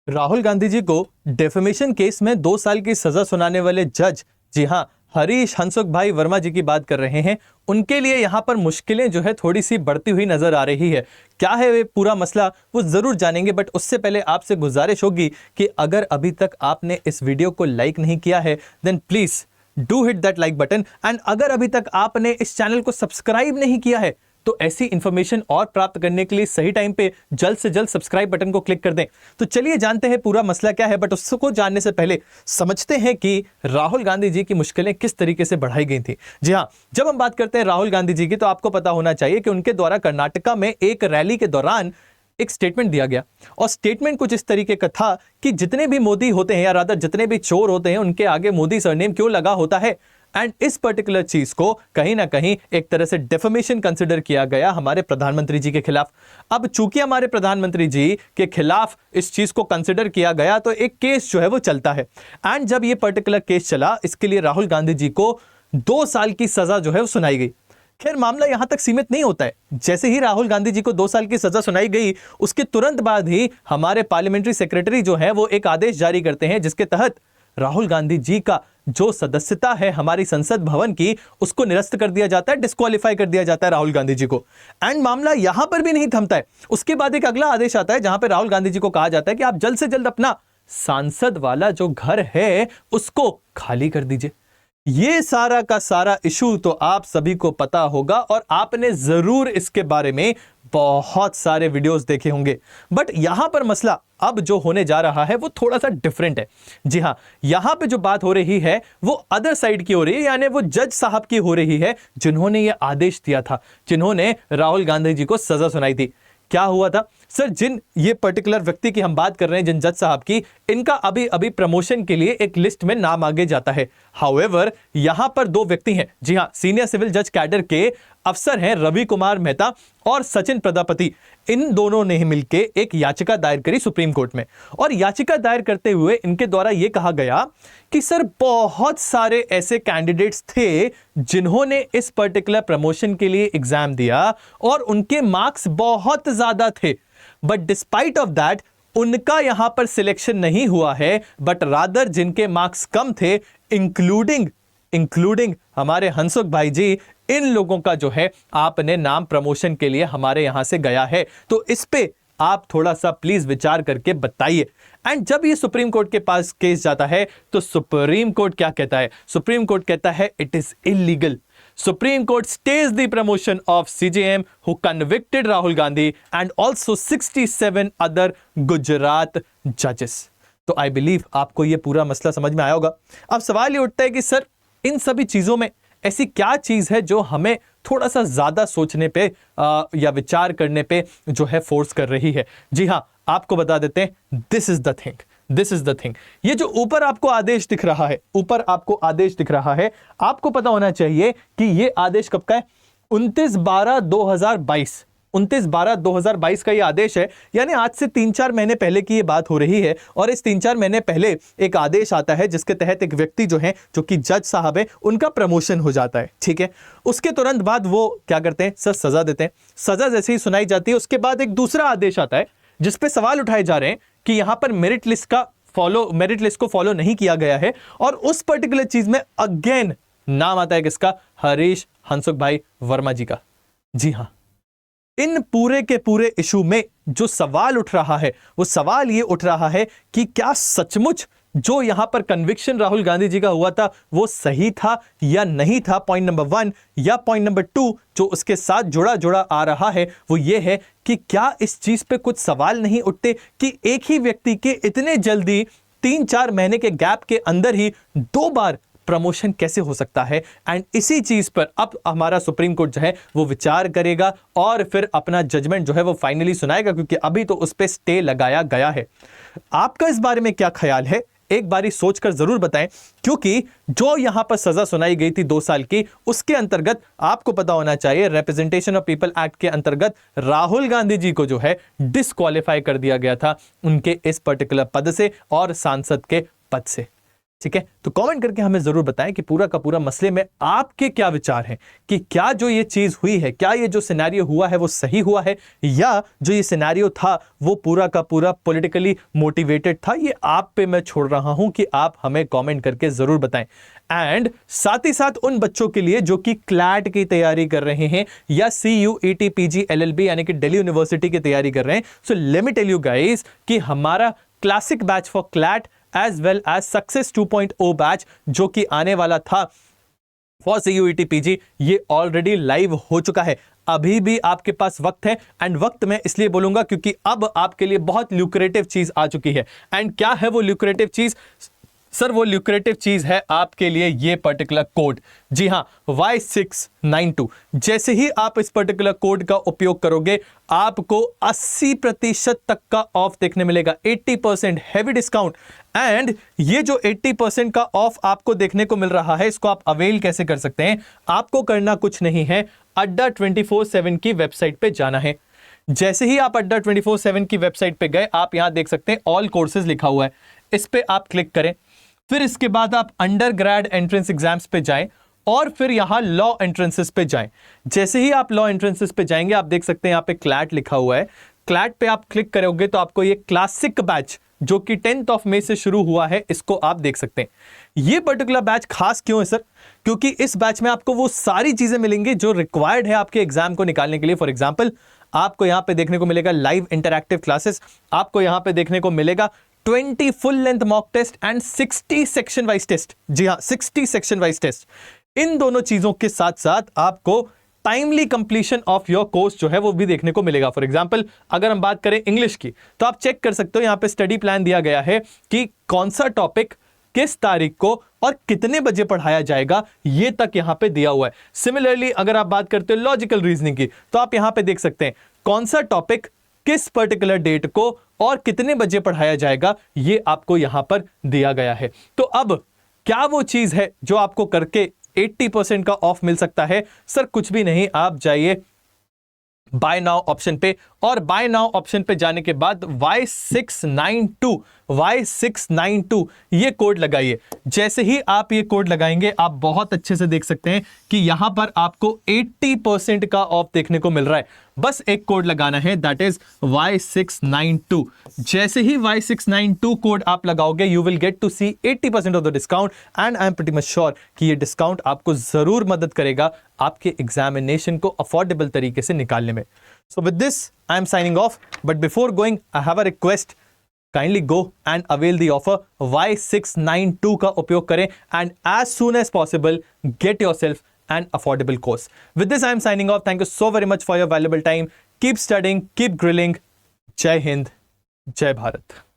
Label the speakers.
Speaker 1: राहुल गांधी जी को defamation case में 2 साल की सजा सुनाने वाले जज, जी हां, हरीश हंसुक भाई वर्मा जी की बात कर रहे हैं। उनके लिए यहां पर मुश्किलें जो है थोड़ी सी बढ़ती हुई नजर आ रही है। क्या है वे पूरा मसला, वो जरूर जानेंगे, बट उससे पहले आपसे गुजारिश होगी कि अगर अभी तक आपने इस वीडियो को लाइक नहीं किया है then please do hit that like button, and अगर अभी तक आपने इस चैनल को सब्सक्राइब नहीं किया है तो ऐसी इंफॉर्मेशन और प्राप्त करने के लिए सही टाइम पे जल्द से जल्द सब्सक्राइब बटन को क्लिक कर दें। तो चलिए जानते हैं पूरा मसला क्या है, बट उसको जानने से पहले समझते हैं कि राहुल गांधी जी की मुश्किलें किस तरीके से बढ़ाई गई थी। जी हां, जब हम बात करते हैं राहुल गांधी जी की तो आपको पता होना चाहिए कि उनके द्वारा कर्नाटका में एक रैली के दौरान एक स्टेटमेंट दिया गया, और स्टेटमेंट कुछ इस तरीके का था कि जितने भी मोदी होते हैं या रादर जितने भी चोर होते हैं उनके आगे मोदी सरनेम क्यों लगा होता है। एंड इस पर्टिकुलर चीज को कहीं ना कहीं एक तरह से डेफेमेशन कंसिडर किया गया हमारे प्रधानमंत्री जी के खिलाफ। अब चूंकि हमारे प्रधानमंत्री जी के खिलाफ इस चीज को कंसिडर किया गया तो एक केस जो है वो चलता है, एंड जब ये पर्टिकुलर केस चला इसके लिए राहुल गांधी जी को 2 साल की सजा जो है वो सुनाई गई। खैर मामला यहां तक सीमित नहीं होता है। जैसे ही राहुल गांधी जी को 2 साल की सजा सुनाई गई उसके तुरंत बाद ही हमारे पार्लियामेंट्री सेक्रेटरी जो है वो एक आदेश जारी करते हैं जिसके तहत राहुल गांधी जी का जो सदस्यता है हमारी संसद भवन की उसको निरस्त कर दिया जाता है, डिस्क्वालीफाई कर दिया जाता है राहुल गांधी जी को। एंड मामला यहां पर भी नहीं थमता है, उसके बाद एक अगला आदेश आता है जहां पर राहुल गांधी जी को कहा जाता है कि आप जल्द से जल्द अपना सांसद वाला जो घर है उसको खाली कर दीजिए। ये सारा का सारा इशू तो आप सभी को पता होगा और आपने जरूर इसके बारे में बहुत सारे वीडियोस देखे होंगे, बट यहां पर मसला अब जो होने जा रहा है वो थोड़ा सा डिफरेंट है। जी हां, यहां पे जो बात हो रही है वो अदर साइड की हो रही है, यानी वो जज साहब की हो रही है जिन्होंने ये आदेश दिया था, जिन्होंने राहुल गांधी जी को सजा सुनाई थी। क्या हुआ था सर, जिन ये पर्टिकुलर व्यक्ति की हम बात कर रहे हैं, जिन जज साहब की, इनका अभी अभी प्रमोशन के लिए एक लिस्ट में नाम आगे जाता है। हाउएवर यहां पर 2 व्यक्ति हैं, जी हां, सीनियर सिविल जज कैडर के अफसर हैं रवि कुमार मेहता और सचिन प्रजापति। इन दोनों ने मिलकर एक याचिका दायर करी सुप्रीम कोर्ट में, और याचिका दायर करते हुए इनके द्वारा यह कहा गया कि सर बहुत सारे ऐसे कैंडिडेट्स थे जिन्होंने इस पर्टिकुलर प्रमोशन के लिए एग्जाम दिया और उनके मार्क्स बहुत ज्यादा थे, बट डिस्पाइट ऑफ दैट उनका यहां पर सिलेक्शन नहीं हुआ है, बट रादर जिनके मार्क्स कम थे इंक्लूडिंग हमारे हंसुक भाई जी, इन लोगों का जो है आपने नाम प्रमोशन के लिए हमारे यहां से गया है। तो इस पे आप थोड़ा सा प्लीज विचार करके बताइए। एंड जब ये सुप्रीम कोर्ट के पास केस जाता है तो सुप्रीम कोर्ट क्या कहता है? सुप्रीम कोर्ट कहता है it is illegal. Supreme Court stays the promotion of CJM who convicted Rahul Gandhi and also 67 other Gujarat judges. तो I believe आपको ये पूरा मसला समझ में आया होगा। अब सवाल ये उठता है कि सर इन सभी चीजों में ऐसी क्या चीज है जो हमें थोड़ा सा ज्यादा सोचने पे या विचार करने पे जो है फोर्स कर रही है। जी हाँ, आपको बता देते हैं, दिस इज द थिंग। ये जो ऊपर आपको आदेश दिख रहा है, आपको पता होना चाहिए कि ये आदेश कब का है? 29/12/2022 का ये आदेश है, यानी आज से 3-4 महीने पहले की ये बात हो रही है। और इस 3-4 महीने पहले एक आदेश आता है जिसके तहत एक व्यक्ति जो है, जो कि जज साहब है, उनका प्रमोशन हो जाता है। ठीक है, उसके तुरंत बाद वो क्या करते हैं सर, सजा देते हैं। सजा जैसे ही सुनाई जाती है उसके बाद एक दूसरा आदेश आता है जिसपे सवाल उठाए जा रहे हैं कि यहां पर मेरिट लिस्ट को फॉलो नहीं किया गया है, और उस पर्टिकुलर चीज में अगेन नाम आता है किसका? हरीश हंसुक भाई वर्मा जी का। जी हां, इन पूरे के पूरे इशू में जो सवाल उठ रहा है वो सवाल ये उठ रहा है कि क्या सचमुच जो यहां पर कन्विक्शन राहुल गांधी जी का हुआ था वो सही था या नहीं था, पॉइंट नंबर 1। या पॉइंट नंबर 2 जो उसके साथ जुड़ा आ रहा है वो ये है कि क्या इस चीज पे कुछ सवाल नहीं उठते कि एक ही व्यक्ति के इतने जल्दी 3-4 महीने के गैप के अंदर ही 2 बार प्रमोशन कैसे हो सकता है? एंड इसी चीज पर अब हमारा सुप्रीम कोर्ट जो है वो विचार करेगा और फिर अपना जजमेंट जो है वो फाइनली सुनाएगा, क्योंकि अभी तो उस पर स्टे लगाया गया है। आपका इस बारे में क्या ख्याल है? एक बारी सोचकर जरूर बताएं, क्योंकि जो यहां पर सजा सुनाई गई थी 2 साल की, उसके अंतर्गत आपको पता होना चाहिए रिप्रेजेंटेशन ऑफ पीपल एक्ट के अंतर्गत राहुल गांधी जी को जो है डिस्क्वालीफाई कर दिया गया था उनके इस पर्टिकुलर पद से और सांसद के पद से। ठीक है, तो कमेंट करके हमें जरूर बताएं कि पूरा का पूरा मसले में आपके क्या विचार हैं, कि क्या जो ये चीज हुई है, क्या ये जो सिनेरियो हुआ है वो सही हुआ है, या जो ये सिनेरियो था वो पूरा का पूरा पॉलिटिकली मोटिवेटेड था। ये आप पे मैं छोड़ रहा हूं कि आप हमें कमेंट करके जरूर बताएं। एंड साथ ही साथ उन बच्चों के लिए जो कि क्लैट की तैयारी कर रहे हैं या CUET PG LLB यानी कि दिल्ली यूनिवर्सिटी की तैयारी कर रहे हैं, so let me tell you guys कि हमारा classic batch for CLAT as well as success 2.0 batch जो कि आने वाला था फॉर CUET PG, ये ऑलरेडी लाइव हो चुका है। अभी भी आपके पास वक्त है, एंड वक्त मैं इसलिए बोलूंगा क्योंकि अब आपके लिए बहुत ल्यूक्रेटिव चीज आ चुकी है। एंड क्या है वो ल्यूक्रेटिव चीज? सर वो ल्यूक्रेटिव चीज है आपके लिए ये पर्टिकुलर कोड। जी हां, Y692। जैसे ही आप इस पर्टिकुलर कोड का उपयोग करोगे आपको 80% तक का ऑफ देखने मिलेगा, 80% हैवी डिस्काउंट। एंड ये जो 80% का ऑफ आपको देखने को मिल रहा है, इसको आप अवेल कैसे कर सकते हैं? आपको करना कुछ नहीं है, अड्डा 24/7 की वेबसाइट पे जाना है। जैसे ही आप अड्डा 24/7 की वेबसाइट पे गए, आप यहां देख सकते हैं ऑल कोर्सेज लिखा हुआ है, इस पे आप क्लिक करें। फिर इसके बाद आप अंडर ग्रेड एंट्रेंस एग्जाम्स पे जाएं और फिर यहां लॉ एंट्रेंसेस पे जाएं। जैसे ही आप लॉ एंट्रेंसेस पे जाएंगे आप देख सकते हैं यहां पे क्लैट लिखा हुआ है। क्लैट पे आप क्लिक करोगे तो आपको ये क्लासिक बैच जो कि 10th मई से शुरू हुआ है, इसको आप देख सकते हैं। ये पर्टिकुलर बैच खास क्यों है सर? क्योंकि इस बैच में आपको वो सारी चीजें मिलेंगी जो रिक्वायर्ड है आपके एग्जाम को निकालने के लिए। फॉर एग्जाम्पल, आपको यहां पे देखने को मिलेगा लाइव इंटरैक्टिव क्लासेस, आपको यहां पे देखने को मिलेगा 20 full length mock test and 60 section wise test. जी हां, 60 सेक्शन वाइज टेस्ट। इन दोनों चीजों के साथ साथ आपको timely completion of your course जो है वो भी देखने को मिलेगा। फॉर एग्जांपल, अगर हम बात करें इंग्लिश की, तो आप चेक कर सकते हो यहां पे स्टडी प्लान दिया गया है कि कौन सा टॉपिक किस तारीख को और कितने बजे पढ़ाया जाएगा, ये तक यहां पे दिया हुआ है। सिमिलरली अगर आप बात करते हो लॉजिकल रीजनिंग की, तो आप यहां पे देख सकते हैं कौन सा टॉपिक किस पर्टिकुलर डेट को और कितने बजे पढ़ाया जाएगा, ये आपको यहां पर दिया गया है। तो अब क्या वो चीज है जो आपको करके 80% का ऑफ मिल सकता है? सर कुछ भी नहीं, आप जाइए बाय नाउ ऑप्शन पे, और बाय नाउ ऑप्शन पे जाने के बाद Y692 ये कोड लगाइए। जैसे ही आप ये कोड लगाएंगे आप बहुत अच्छे से देख सकते हैं कि यहां पर आपको 80% का ऑफ देखने को मिल रहा है। बस एक कोड लगाना है, दैट इज Y692। जैसे ही Y692 कोड आप लगाओगे you will get to see 80% of the discount, and I am pretty much sure कि ये डिस्काउंट आपको जरूर मदद करेगा आपके एग्जामिनेशन को अफोर्डेबल तरीके से निकालने में। So with this, I am signing off. But before going, I have a request. Kindly go and avail the offer. Y692 का उपयोग करें and as soon as possible get yourself an affordable course. With this, I am signing off. Thank you so very much for your valuable time. Keep studying, keep grilling. Jai Hind, Jai Bharat.